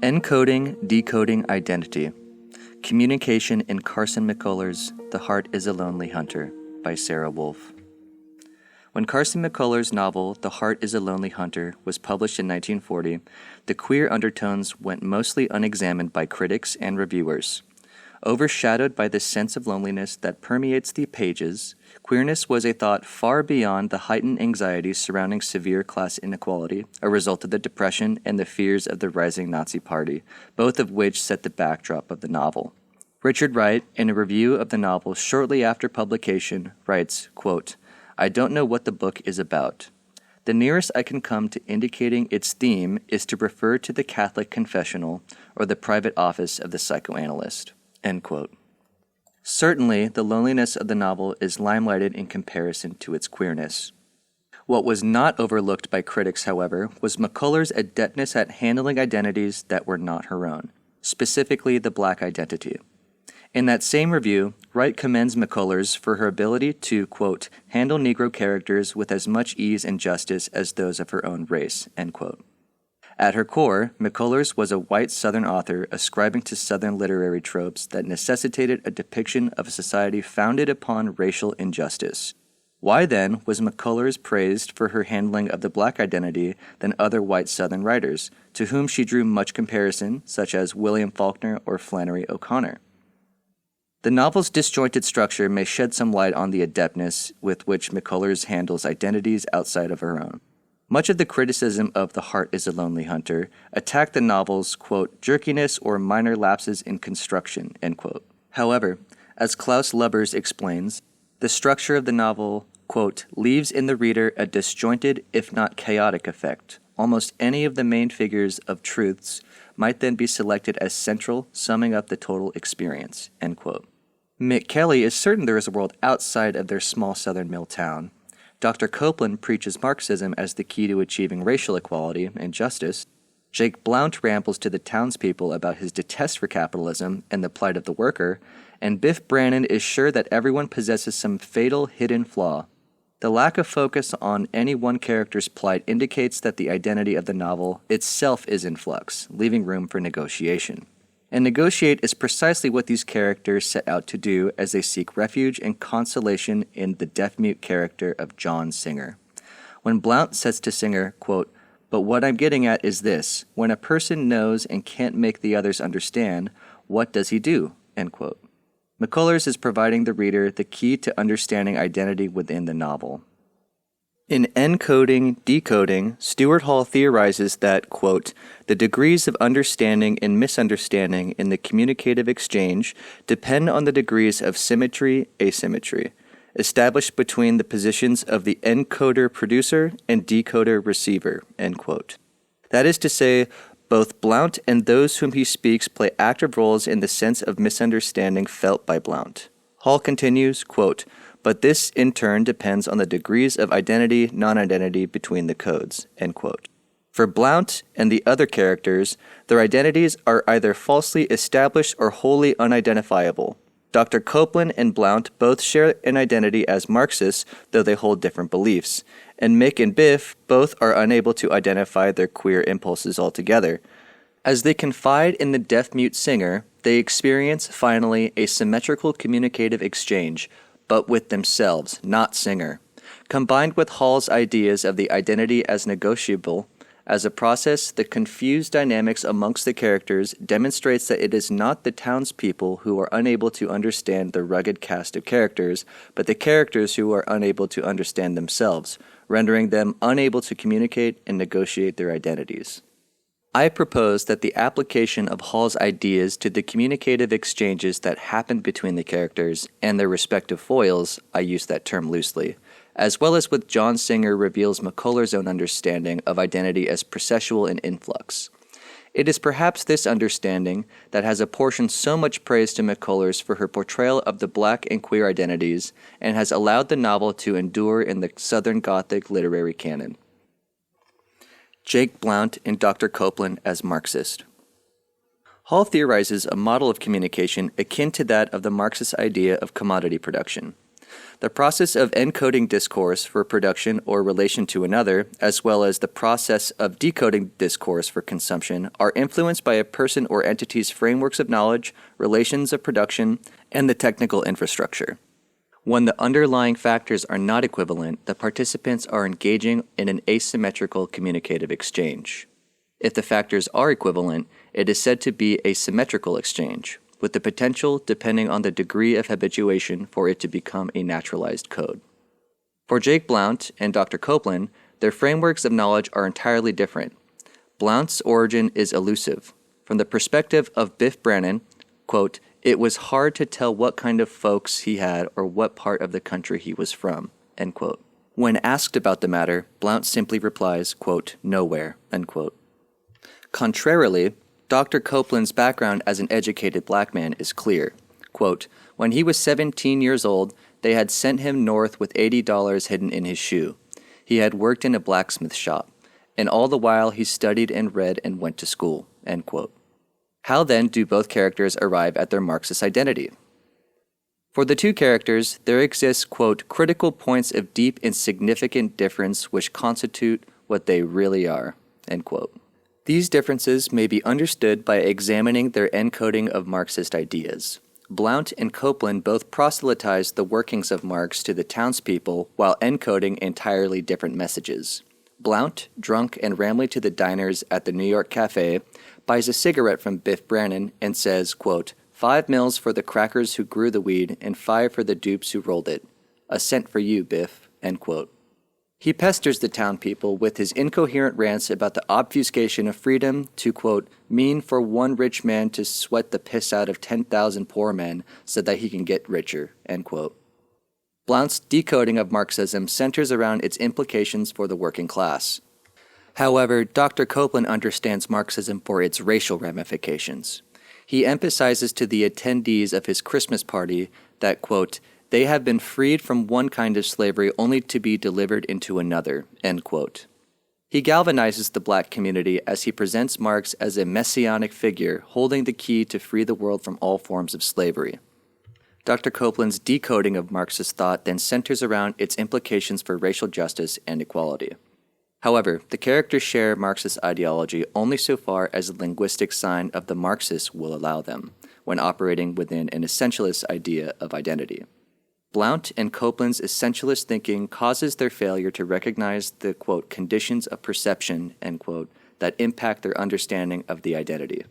Encoding, Decoding Identity. Communication in Carson McCullers' The Heart is a Lonely Hunter by Sarah Wolfe. When Carson McCullers' novel The Heart is a Lonely Hunter was published in 1940, the queer undertones went mostly unexamined by critics and reviewers. Overshadowed by the sense of loneliness that permeates the pages, queerness was a thought far beyond the heightened anxieties surrounding severe class inequality, a result of the Depression and the fears of the rising Nazi Party, both of which set the backdrop of the novel. Richard Wright, in a review of the novel shortly after publication, writes, quote, "I don't know what the book is about. The nearest I can come to indicating its theme is to refer to the Catholic confessional or the private office of the psychoanalyst." End quote. Certainly, the loneliness of the novel is limelighted in comparison to its queerness. What was not overlooked by critics, however, was McCullers' adeptness at handling identities that were not her own, specifically the Black identity. In that same review, Wright commends McCullers for her ability to, quote, handle Negro characters with as much ease and justice as those of her own race, end quote. At her core, McCullers was a white Southern author ascribing to Southern literary tropes that necessitated a depiction of a society founded upon racial injustice. Why, then, was McCullers praised for her handling of the Black identity than other white Southern writers, to whom she drew much comparison, such as William Faulkner or Flannery O'Connor? The novel's disjointed structure may shed some light on the adeptness with which McCullers handles identities outside of her own. Much of the criticism of The Heart is a Lonely Hunter attacked the novel's, quote, jerkiness or minor lapses in construction, end quote. However, as Klaus Lubbers explains, the structure of the novel, quote, leaves in the reader a disjointed, if not chaotic effect. Almost any of the main figures of truths might then be selected as central, summing up the total experience, end quote. Mick Kelly is certain there is a world outside of their small Southern mill town. Dr. Copeland preaches Marxism as the key to achieving racial equality and justice. Jake Blount rambles to the townspeople about his detest for capitalism and the plight of the worker, and Biff Brannon is sure that everyone possesses some fatal hidden flaw. The lack of focus on any one character's plight indicates that the identity of the novel itself is in flux, leaving room for negotiation. And negotiate is precisely what these characters set out to do as they seek refuge and consolation in the deaf-mute character of John Singer. When Blount says to Singer, quote, "But what I'm getting at is this, when a person knows and can't make the others understand, what does he do?" End quote. McCullers is providing the reader the key to understanding identity within the novel. In Encoding, Decoding, Stuart Hall theorizes that, quote, the degrees of understanding and misunderstanding in the communicative exchange depend on the degrees of symmetry, asymmetry, established between the positions of the encoder-producer and decoder-receiver, end quote. That is to say, both Blount and those whom he speaks play active roles in the sense of misunderstanding felt by Blount. Hall continues, quote, but this in turn depends on the degrees of identity, non-identity between the codes, end quote. For Blount and the other characters, their identities are either falsely established or wholly unidentifiable. Dr. Copeland and Blount both share an identity as Marxists, though they hold different beliefs, and Mick and Biff both are unable to identify their queer impulses altogether. As they confide in the deaf-mute Singer, they experience, finally, a symmetrical communicative exchange, but with themselves, not Singer. Combined with Hall's ideas of the identity as negotiable, as a process, the confused dynamics amongst the characters demonstrates that it is not the townspeople who are unable to understand the rugged cast of characters, but the characters who are unable to understand themselves, rendering them unable to communicate and negotiate their identities. I propose that the application of Hall's ideas to the communicative exchanges that happen between the characters and their respective foils, I use that term loosely, as well as with John Singer reveals McCullers' own understanding of identity as processual and influx. It is perhaps this understanding that has apportioned so much praise to McCullers for her portrayal of the Black and queer identities and has allowed the novel to endure in the Southern Gothic literary canon. Jake Blount and Dr. Copeland as Marxist. Hall theorizes a model of communication akin to that of the Marxist idea of commodity production. The process of encoding discourse for production or relation to another, as well as the process of decoding discourse for consumption, are influenced by a person or entity's frameworks of knowledge, relations of production, and the technical infrastructure. When the underlying factors are not equivalent, the participants are engaging in an asymmetrical communicative exchange. If the factors are equivalent, it is said to be a symmetrical exchange, with the potential, depending on the degree of habituation, for it to become a naturalized code. For Jake Blount and Dr. Copeland, their frameworks of knowledge are entirely different. Blount's origin is elusive. From the perspective of Biff Brannon, quote, "It was hard to tell what kind of folks he had or what part of the country he was from," end quote. When asked about the matter, Blount simply replies, quote, "Nowhere," end quote. Contrarily, Dr. Copeland's background as an educated black man is clear. Quote, "When he was 17 years old, they had sent him north with $80 hidden in his shoe. He had worked in a blacksmith shop, and all the while he studied and read and went to school," end quote. How then do both characters arrive at their Marxist identity? For the two characters, there exists, quote, "critical points of deep and significant difference which constitute what they really are," end quote. These differences may be understood by examining their encoding of Marxist ideas. Blount and Copeland both proselytized the workings of Marx to the townspeople while encoding entirely different messages. Blount, drunk and rambling to the diners at the New York Cafe, buys a cigarette from Biff Brannon and says, quote, "5 mils for the crackers who grew the weed and 5 for the dupes who rolled it. A cent for you, Biff," end quote. He pesters the town people with his incoherent rants about the obfuscation of freedom to, quote, "mean for one rich man to sweat the piss out of 10,000 poor men so that he can get richer," end quote. Blount's decoding of Marxism centers around its implications for the working class. However, Dr. Copeland understands Marxism for its racial ramifications. He emphasizes to the attendees of his Christmas party that, quote, "they have been freed from one kind of slavery only to be delivered into another," end quote. He galvanizes the black community as he presents Marx as a messianic figure holding the key to free the world from all forms of slavery. Dr. Copeland's decoding of Marxist thought then centers around its implications for racial justice and equality. However, the characters share Marxist ideology only so far as the linguistic sign of the Marxists will allow them, when operating within an essentialist idea of identity. Blount and Copeland's essentialist thinking causes their failure to recognize the, quote, "conditions of perception," end quote, that impact their understanding of the identity.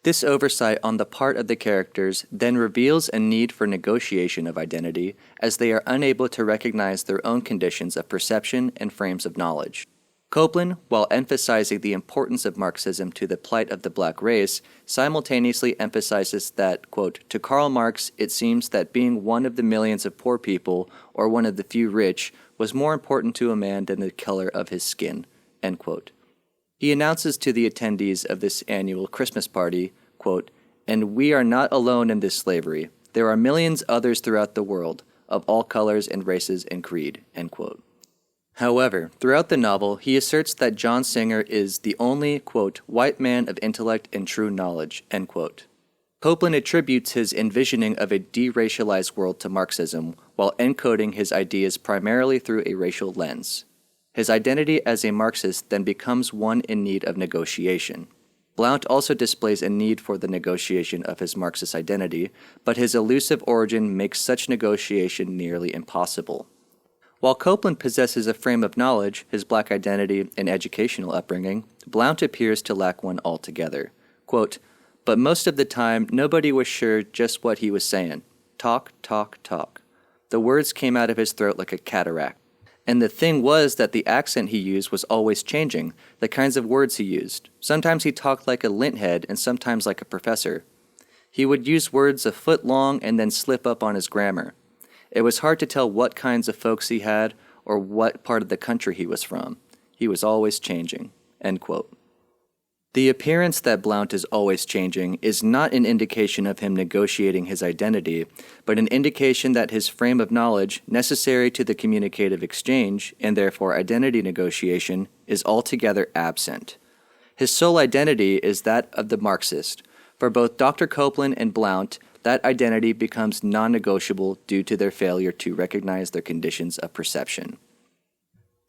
This oversight on the part of the characters then reveals a need for negotiation of identity, as they are unable to recognize their own conditions of perception and frames of knowledge. Copeland, while emphasizing the importance of Marxism to the plight of the black race, simultaneously emphasizes that, quote, "to Karl Marx, it seems that being one of the millions of poor people, or one of the few rich, was more important to a man than the color of his skin," end quote. He announces to the attendees of this annual Christmas party, quote, "and we are not alone in this slavery. There are millions others throughout the world, of all colors and races and creed," end quote. However, throughout the novel, he asserts that John Singer is the only, quote, "white man of intellect and true knowledge," end quote. Copeland attributes his envisioning of a deracialized world to Marxism, while encoding his ideas primarily through a racial lens. His identity as a Marxist then becomes one in need of negotiation. Blount also displays a need for the negotiation of his Marxist identity, but his elusive origin makes such negotiation nearly impossible. While Copeland possesses a frame of knowledge, his black identity, and educational upbringing, Blount appears to lack one altogether. Quote, "but most of the time, nobody was sure just what he was saying. Talk, talk, talk. The words came out of his throat like a cataract. And the thing was that the accent he used was always changing, the kinds of words he used. Sometimes he talked like a linthead and sometimes like a professor. He would use words a foot long and then slip up on his grammar. It was hard to tell what kinds of folks he had or what part of the country he was from. He was always changing," end quote. The appearance that Blount is always changing is not an indication of him negotiating his identity, but an indication that his frame of knowledge, necessary to the communicative exchange, and therefore identity negotiation, is altogether absent. His sole identity is that of the Marxist. For both Dr. Copeland and Blount, that identity becomes non-negotiable due to their failure to recognize their conditions of perception.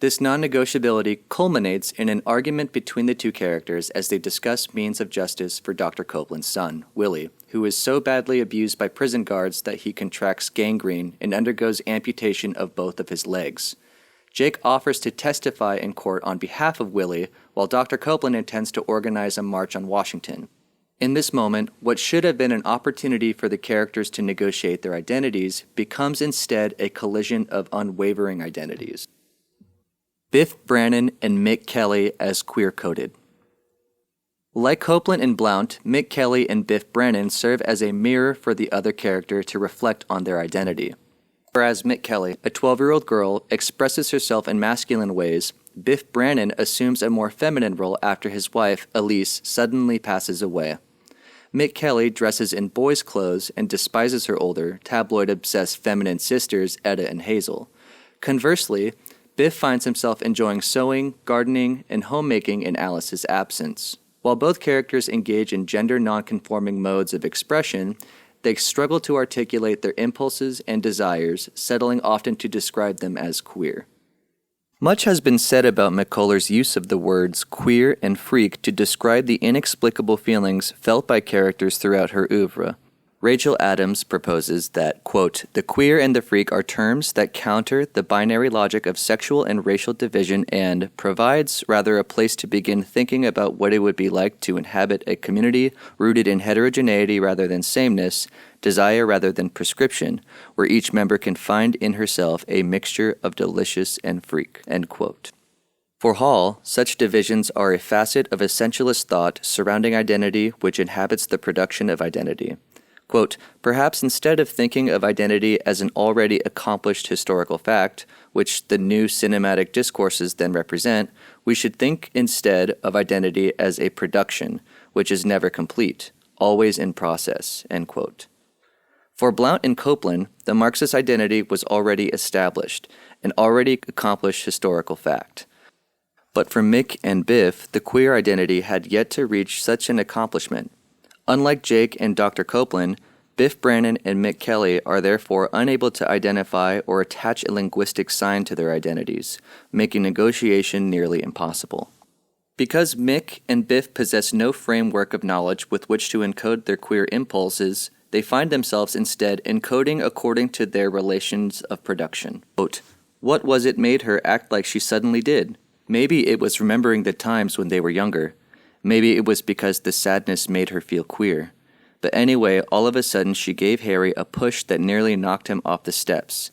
This non-negotiability culminates in an argument between the two characters as they discuss means of justice for Dr. Copeland's son, Willie, who is so badly abused by prison guards that he contracts gangrene and undergoes amputation of both of his legs. Jake offers to testify in court on behalf of Willie, while Dr. Copeland intends to organize a march on Washington. In this moment, what should have been an opportunity for the characters to negotiate their identities becomes instead a collision of unwavering identities. Biff Brannon and Mick Kelly as queer-coded. Like Copeland and Blount, Mick Kelly and Biff Brannon serve as a mirror for the other character to reflect on their identity. Whereas Mick Kelly, a 12-year-old girl, expresses herself in masculine ways, Biff Brannon assumes a more feminine role after his wife, Elise, suddenly passes away. Mick Kelly dresses in boys' clothes and despises her older, tabloid-obsessed feminine sisters, Etta and Hazel. Conversely, Biff finds himself enjoying sewing, gardening, and homemaking in Alice's absence. While both characters engage in gender non-conforming modes of expression, they struggle to articulate their impulses and desires, settling often to describe them as queer. Much has been said about McCullers' use of the words queer and freak to describe the inexplicable feelings felt by characters throughout her oeuvre. Rachel Adams proposes that, quote, "The queer and the freak are terms that counter the binary logic of sexual and racial division and provides rather a place to begin thinking about what it would be like to inhabit a community rooted in heterogeneity rather than sameness, desire rather than prescription, where each member can find in herself a mixture of delicious and freak," end quote. For Hall, such divisions are a facet of essentialist thought surrounding identity which inhabits the production of identity. Quote, "Perhaps instead of thinking of identity as an already accomplished historical fact, which the new cinematic discourses then represent, we should think instead of identity as a production, which is never complete, always in process," end quote. For Blount and Copeland, the Marxist identity was already established, an already accomplished historical fact. But for Mick and Biff, the queer identity had yet to reach such an accomplishment. Unlike Jake and Dr. Copeland, Biff Brannon and Mick Kelly are therefore unable to identify or attach a linguistic sign to their identities, making negotiation nearly impossible. Because Mick and Biff possess no framework of knowledge with which to encode their queer impulses, they find themselves instead encoding according to their relations of production. Quote, "What was it made her act like she suddenly did? Maybe it was remembering the times when they were younger. Maybe it was because the sadness made her feel queer. But anyway, all of a sudden she gave Harry a push that nearly knocked him off the steps.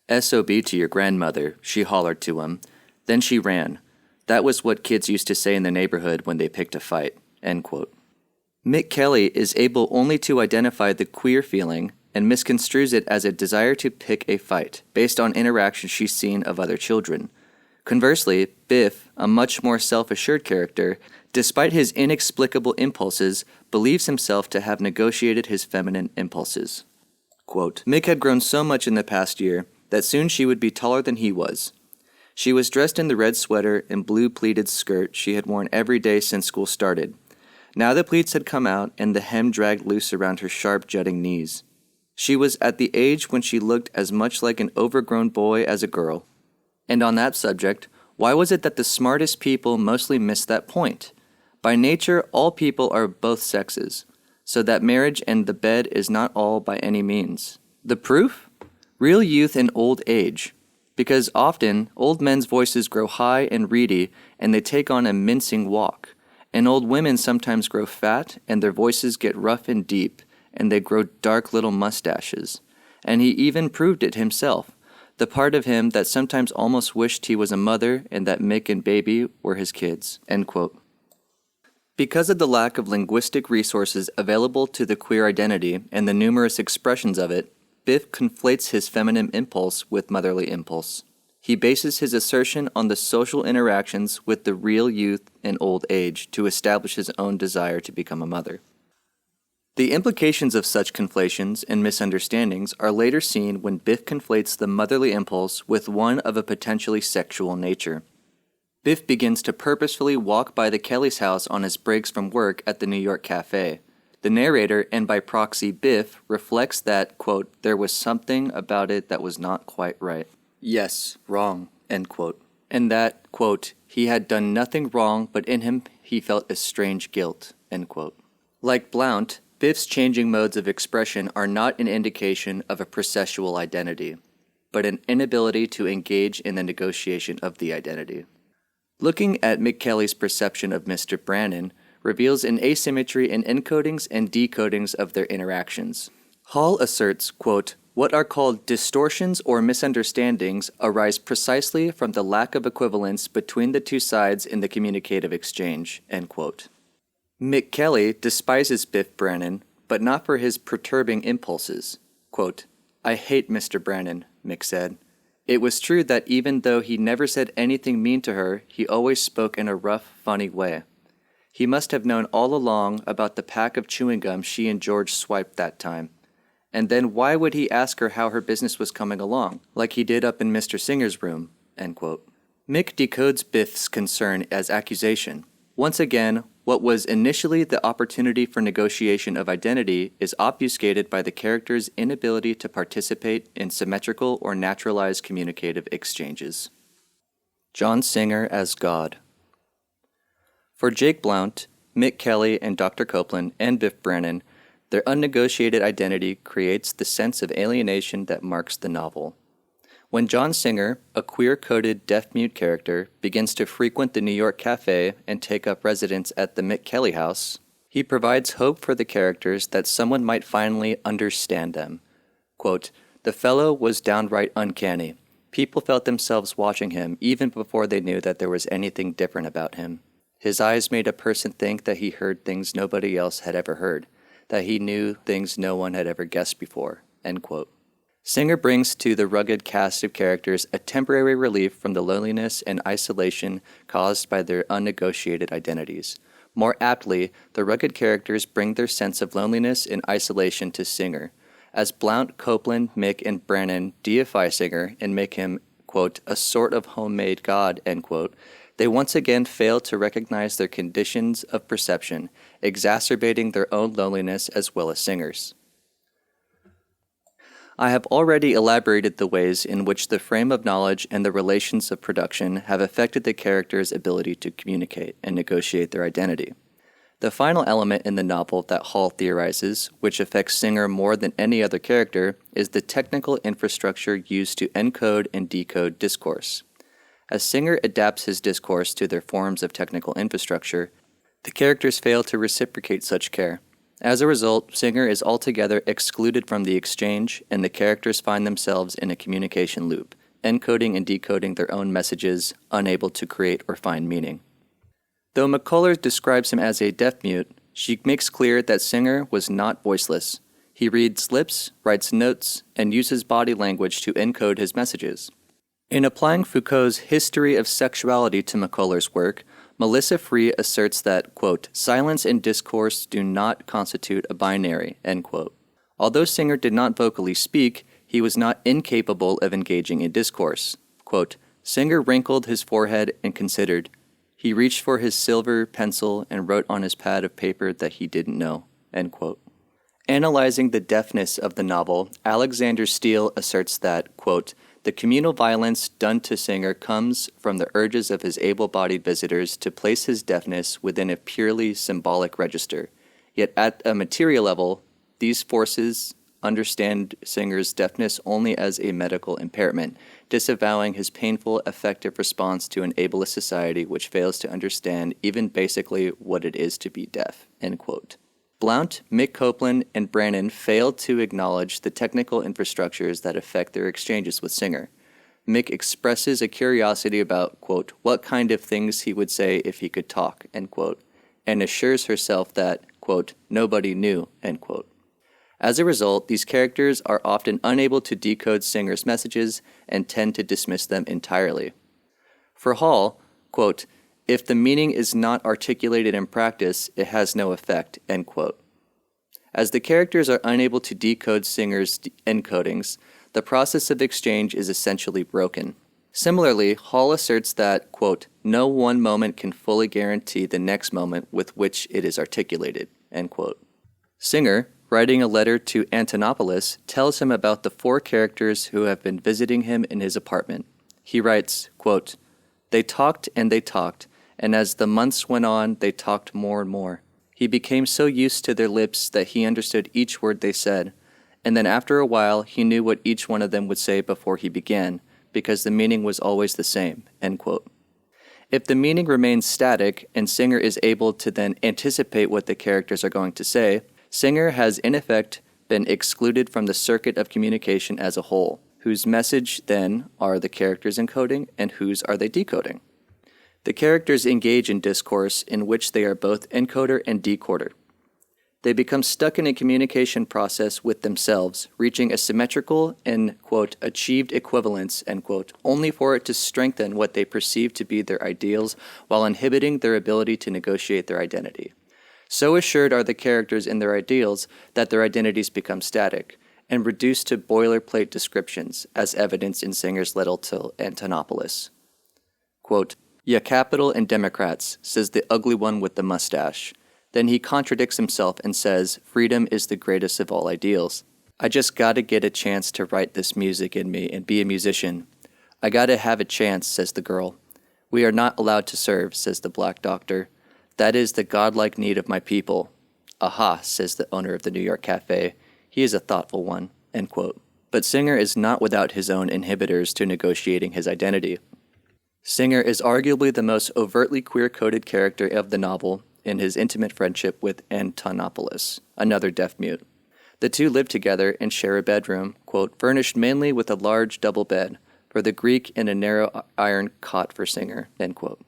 'SOB to your grandmother,' she hollered to him. Then she ran. That was what kids used to say in the neighborhood when they picked a fight," end quote. Mick Kelly is able only to identify the queer feeling and misconstrues it as a desire to pick a fight, based on interactions she's seen of other children. Conversely, Biff, a much more self-assured character, despite his inexplicable impulses, believes himself to have negotiated his feminine impulses. Quote, "Mick had grown so much in the past year that soon she would be taller than he was. She was dressed in the red sweater and blue pleated skirt she had worn every day since school started. Now the pleats had come out and the hem dragged loose around her sharp jutting knees. She was at the age when she looked as much like an overgrown boy as a girl. And on that subject, why was it that the smartest people mostly missed that point? By nature, all people are both sexes, so that marriage and the bed is not all by any means. The proof? Real youth and old age. Because often, old men's voices grow high and reedy, and they take on a mincing walk. And old women sometimes grow fat, and their voices get rough and deep, and they grow dark little mustaches. And he even proved it himself. The part of him that sometimes almost wished he was a mother and that Mick and Baby were his kids," end quote. Because of the lack of linguistic resources available to the queer identity and the numerous expressions of it, Biff conflates his feminine impulse with motherly impulse. He bases his assertion on the social interactions with the real youth and old age to establish his own desire to become a mother. The implications of such conflations and misunderstandings are later seen when Biff conflates the motherly impulse with one of a potentially sexual nature. Biff begins to purposefully walk by the Kellys' house on his breaks from work at the New York Cafe. The narrator, and by proxy Biff, reflects that, quote, there was something about it that was not quite right. Yes, wrong, end quote. And that, quote, he had done nothing wrong, but in him he felt a strange guilt, end quote. Like Blount, Biff's changing modes of expression are not an indication of a processual identity, but an inability to engage in the negotiation of the identity. Looking at McKelly's perception of Mr. Brannon reveals an asymmetry in encodings and decodings of their interactions. Hall asserts, quote, what are called distortions or misunderstandings arise precisely from the lack of equivalence between the two sides in the communicative exchange, end quote. McKelly despises Biff Brannon, but not for his perturbing impulses. Quote, I hate Mr. Brannon, Mick said. It was true that even though he never said anything mean to her, he always spoke in a rough, funny way. He must have known all along about the pack of chewing gum she and George swiped that time. And then why would he ask her how her business was coming along, like he did up in Mr. Singer's room, end quote. Mick decodes Biff's concern as accusation. Once again, what was initially the opportunity for negotiation of identity is obfuscated by the character's inability to participate in symmetrical or naturalized communicative exchanges. John Singer as God. For Jake Blount, Mick Kelly, and Dr. Copeland, and Biff Brannon, their unnegotiated identity creates the sense of alienation that marks the novel. When John Singer, a queer-coded deaf-mute character, begins to frequent the New York Cafe and take up residence at the Mick Kelly house, he provides hope for the characters that someone might finally understand them. Quote, the fellow was downright uncanny. People felt themselves watching him even before they knew that there was anything different about him. His eyes made a person think that he heard things nobody else had ever heard, that he knew things no one had ever guessed before, end quote. Singer brings to the rugged cast of characters a temporary relief from the loneliness and isolation caused by their unnegotiated identities. More aptly, the rugged characters bring their sense of loneliness and isolation to Singer. As Blount, Copeland, Mick, and Brannon deify Singer and make him, quote, a sort of homemade god, end quote, they once again fail to recognize their conditions of perception, exacerbating their own loneliness as well as Singer's. I have already elaborated the ways in which the frame of knowledge and the relations of production have affected the characters' ability to communicate and negotiate their identity. The final element in the novel that Hall theorizes, which affects Singer more than any other character, is the technical infrastructure used to encode and decode discourse. As Singer adapts his discourse to their forms of technical infrastructure, the characters fail to reciprocate such care. As a result, Singer is altogether excluded from the exchange, and the characters find themselves in a communication loop, encoding and decoding their own messages, unable to create or find meaning. Though McCullers describes him as a deaf-mute, she makes clear that Singer was not voiceless. He reads lips, writes notes, and uses body language to encode his messages. In applying Foucault's History of Sexuality to McCullers' work, Melissa Free asserts that, quote, silence and discourse do not constitute a binary, end quote. Although Singer did not vocally speak, he was not incapable of engaging in discourse. Quote, Singer wrinkled his forehead and considered. He reached for his silver pencil and wrote on his pad of paper that he didn't know, end quote. Analyzing the deafness of the novel, Alexander Steele asserts that, quote, the communal violence done to Singer comes from the urges of his able-bodied visitors to place his deafness within a purely symbolic register. Yet at a material level, these forces understand Singer's deafness only as a medical impairment, disavowing his painful, affective response to an ableist society which fails to understand even basically what it is to be deaf, end quote. Blount, Mick Copeland, and Brannon failed to acknowledge the technical infrastructures that affect their exchanges with Singer. Mick expresses a curiosity about, quote, what kind of things he would say if he could talk, end quote, and assures herself that, quote, nobody knew, end quote. As a result, these characters are often unable to decode Singer's messages and tend to dismiss them entirely. For Hall, quote, if the meaning is not articulated in practice, it has no effect, end quote. As the characters are unable to decode Singer's encodings, the process of exchange is essentially broken. Similarly, Hall asserts that, quote, no one moment can fully guarantee the next moment with which it is articulated, end quote. Singer, writing a letter to Antonopoulos, tells him about the 4 characters who have been visiting him in his apartment. He writes, quote, "They talked, and as the months went on, they talked more and more. He became so used to their lips that he understood each word they said, and then after a while he knew what each one of them would say before he began, because the meaning was always the same." End quote. If the meaning remains static, and Singer is able to then anticipate what the characters are going to say, Singer has in effect been excluded from the circuit of communication as a whole, whose message then are the characters encoding and whose are they decoding. The characters engage in discourse in which they are both encoder and decoder. They become stuck in a communication process with themselves, reaching a symmetrical and, quote, achieved equivalence, end quote, only for it to strengthen what they perceive to be their ideals while inhibiting their ability to negotiate their identity. So assured are the characters in their ideals that their identities become static and reduced to boilerplate descriptions, as evidenced in Singer's letter to Antonopoulos. Quote, "Ya capital and Democrats," says the ugly one with the mustache. Then he contradicts himself and says, "Freedom is the greatest of all ideals. I just gotta get a chance to write this music in me and be a musician. I gotta have a chance," says the girl. "We are not allowed to serve," says the black doctor. "That is the godlike need of my people." "Aha," says the owner of the New York Cafe. He is a thoughtful one, end quote. But Singer is not without his own inhibitors to negotiating his identity. Singer is arguably the most overtly queer-coded character of the novel in his intimate friendship with Antonopoulos, another deaf-mute. The two live together and share a bedroom, quote, furnished mainly with a large double bed, for the Greek and a narrow iron cot for Singer, end quote.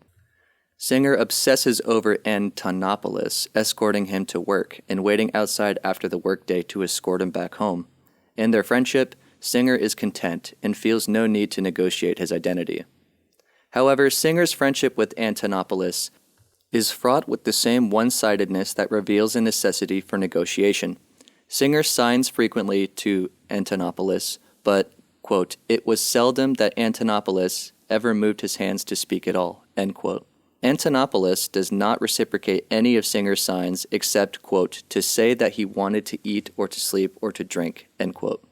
Singer obsesses over Antonopoulos, escorting him to work and waiting outside after the workday to escort him back home. In their friendship, Singer is content and feels no need to negotiate his identity. However, Singer's friendship with Antonopoulos is fraught with the same one-sidedness that reveals a necessity for negotiation. Singer signs frequently to Antonopoulos, but, quote, "it was seldom that Antonopoulos ever moved his hands to speak at all," end quote. Antonopoulos does not reciprocate any of Singer's signs except, quote, to say that he wanted to eat or to sleep or to drink, end quote.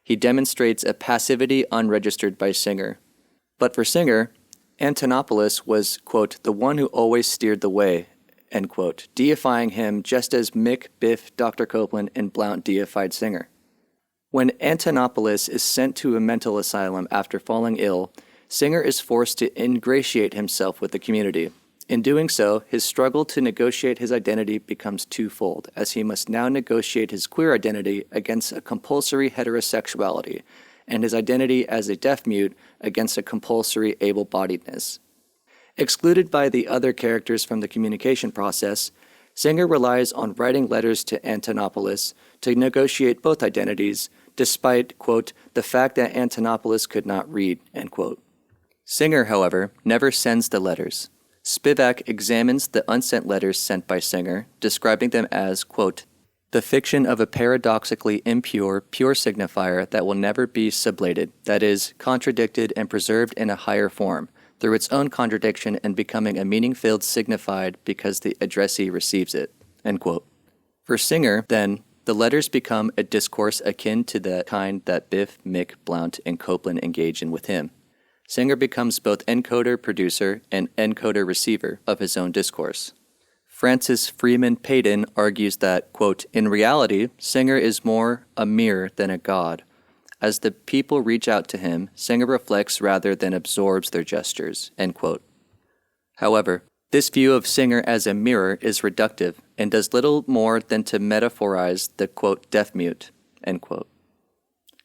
He demonstrates a passivity unregistered by Singer. But for Singer, Antonopoulos was, quote, the one who always steered the way, end quote, deifying him just as Mick, Biff, Dr. Copeland, and Blount deified Singer. When Antonopoulos is sent to a mental asylum after falling ill, Singer is forced to ingratiate himself with the community. In doing so, his struggle to negotiate his identity becomes twofold, as he must now negotiate his queer identity against a compulsory heterosexuality, and his identity as a deaf-mute against a compulsory able-bodiedness. Excluded by the other characters from the communication process, Singer relies on writing letters to Antonopoulos to negotiate both identities, despite, quote, the fact that Antonopoulos could not read, end quote. Singer, however, never sends the letters. Spivak examines the unsent letters sent by Singer, describing them as, quote, the fiction of a paradoxically impure, pure signifier that will never be sublated, that is, contradicted and preserved in a higher form, through its own contradiction and becoming a meaning-filled signified because the addressee receives it, end quote. For Singer, then, the letters become a discourse akin to the kind that Biff, Mick, Blount, and Copeland engage in with him. Singer becomes both encoder-producer and encoder-receiver of his own discourse. Francis Freeman Payton argues that, quote, in reality, Singer is more a mirror than a god. As the people reach out to him, Singer reflects rather than absorbs their gestures, end quote. However, this view of Singer as a mirror is reductive and does little more than to metaphorize the, quote, deaf-mute, end quote.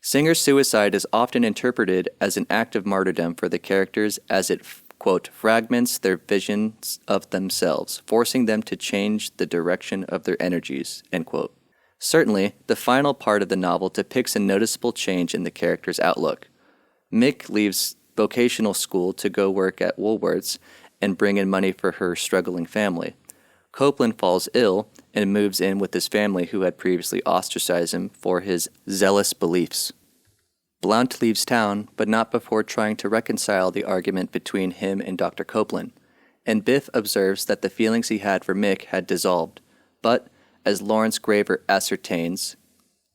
Singer's suicide is often interpreted as an act of martyrdom for the characters as it, quote, fragments their visions of themselves, forcing them to change the direction of their energies, end quote. Certainly, the final part of the novel depicts a noticeable change in the character's outlook. Mick leaves vocational school to go work at Woolworth's and bring in money for her struggling family. Copeland falls ill and moves in with his family who had previously ostracized him for his zealous beliefs. Blount leaves town, but not before trying to reconcile the argument between him and Dr. Copeland, and Biff observes that the feelings he had for Mick had dissolved, but, as Lawrence Graver ascertains,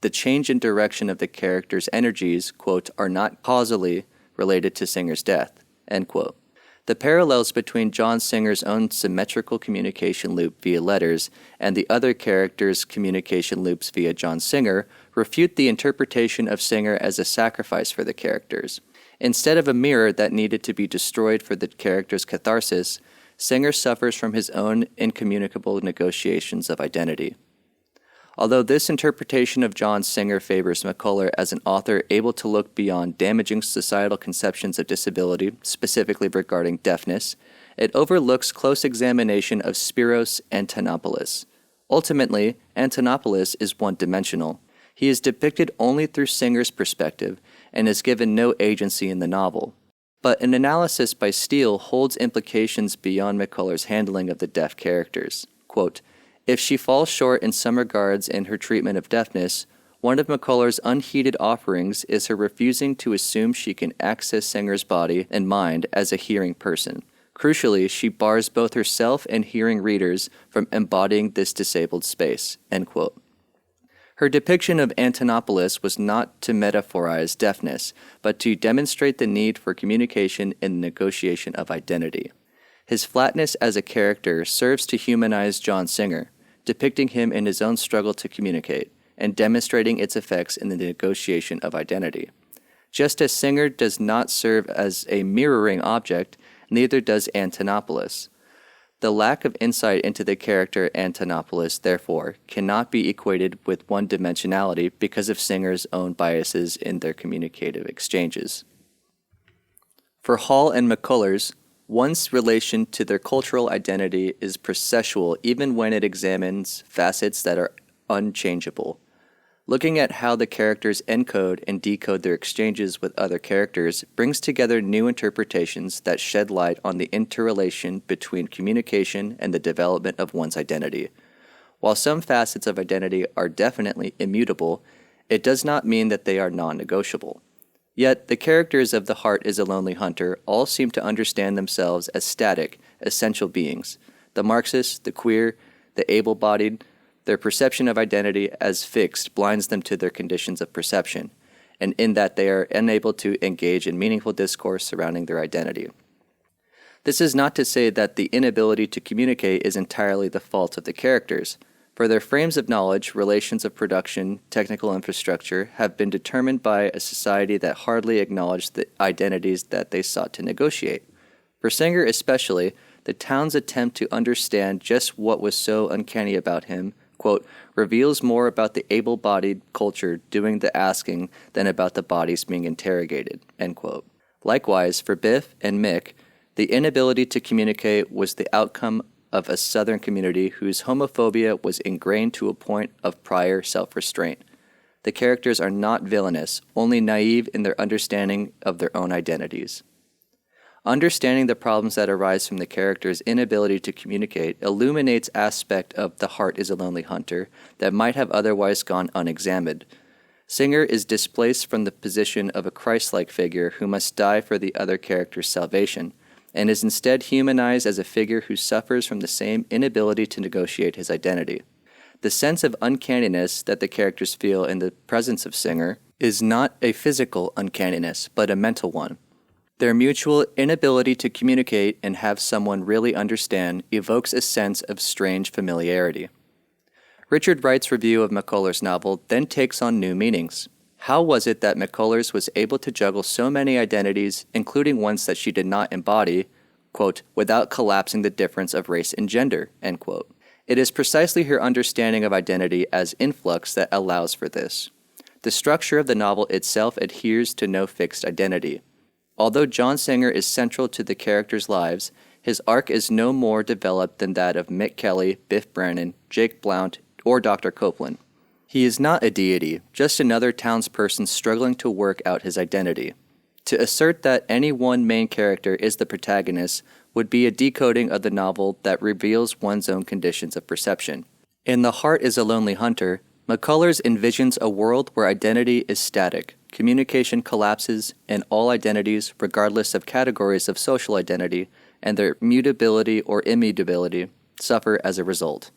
the change in direction of the character's energies, quote, are not causally related to Singer's death, end quote. The parallels between John Singer's own symmetrical communication loop via letters and the other characters' communication loops via John Singer refute the interpretation of Singer as a sacrifice for the characters. Instead of a mirror that needed to be destroyed for the character's catharsis, Singer suffers from his own incommunicable negotiations of identity. Although this interpretation of John Singer favors McCullers as an author able to look beyond damaging societal conceptions of disability, specifically regarding deafness, it overlooks close examination of Spiros Antonopoulos. Ultimately, Antonopoulos is one-dimensional. He is depicted only through Singer's perspective and is given no agency in the novel. But an analysis by Steele holds implications beyond McCullers' handling of the deaf characters. Quote, if she falls short in some regards in her treatment of deafness, one of McCullers' unheeded offerings is her refusing to assume she can access Singer's body and mind as a hearing person. Crucially, she bars both herself and hearing readers from embodying this disabled space, end quote. Her depiction of Antonopoulos was not to metaphorize deafness, but to demonstrate the need for communication in the negotiation of identity. His flatness as a character serves to humanize John Singer, depicting him in his own struggle to communicate, and demonstrating its effects in the negotiation of identity. Just as Singer does not serve as a mirroring object, neither does Antonopoulos. The lack of insight into the character Antonopoulos, therefore, cannot be equated with one-dimensionality because of Singer's own biases in their communicative exchanges. For Hall and McCullers, one's relation to their cultural identity is processual even when it examines facets that are unchangeable. Looking at how the characters encode and decode their exchanges with other characters brings together new interpretations that shed light on the interrelation between communication and the development of one's identity. While some facets of identity are definitely immutable, it does not mean that they are non-negotiable. Yet, the characters of The Heart is a Lonely Hunter all seem to understand themselves as static, essential beings. The Marxist, the queer, the able-bodied, their perception of identity as fixed blinds them to their conditions of perception, and in that they are unable to engage in meaningful discourse surrounding their identity. This is not to say that the inability to communicate is entirely the fault of the characters, for their frames of knowledge, relations of production, technical infrastructure have been determined by a society that hardly acknowledged the identities that they sought to negotiate. For Singer especially, the town's attempt to understand just what was so uncanny about him, quote, reveals more about the able-bodied culture doing the asking than about the bodies being interrogated, end quote. Likewise, for Biff and Mick, the inability to communicate was the outcome of a Southern community whose homophobia was ingrained to a point of prior self-restraint. The characters are not villainous, only naive in their understanding of their own identities. Understanding the problems that arise from the character's inability to communicate illuminates aspect of The Heart is a Lonely Hunter that might have otherwise gone unexamined. Singer is displaced from the position of a Christ-like figure who must die for the other character's salvation, and is instead humanized as a figure who suffers from the same inability to negotiate his identity. The sense of uncanniness that the characters feel in the presence of Singer is not a physical uncanniness, but a mental one. Their mutual inability to communicate and have someone really understand evokes a sense of strange familiarity. Richard Wright's review of McCullers' novel then takes on new meanings. How was it that McCullers was able to juggle so many identities, including ones that she did not embody, quote, without collapsing the difference of race and gender, end quote? It is precisely her understanding of identity as influx that allows for this. The structure of the novel itself adheres to no fixed identity. Although John Singer is central to the characters' lives, his arc is no more developed than that of Mick Kelly, Biff Brannon, Jake Blount, or Dr. Copeland. He is not a deity, just another townsperson struggling to work out his identity. To assert that any one main character is the protagonist would be a decoding of the novel that reveals one's own conditions of perception. In The Heart is a Lonely Hunter, McCullers envisions a world where identity is static, communication collapses, and all identities, regardless of categories of social identity, and their mutability or immutability, suffer as a result.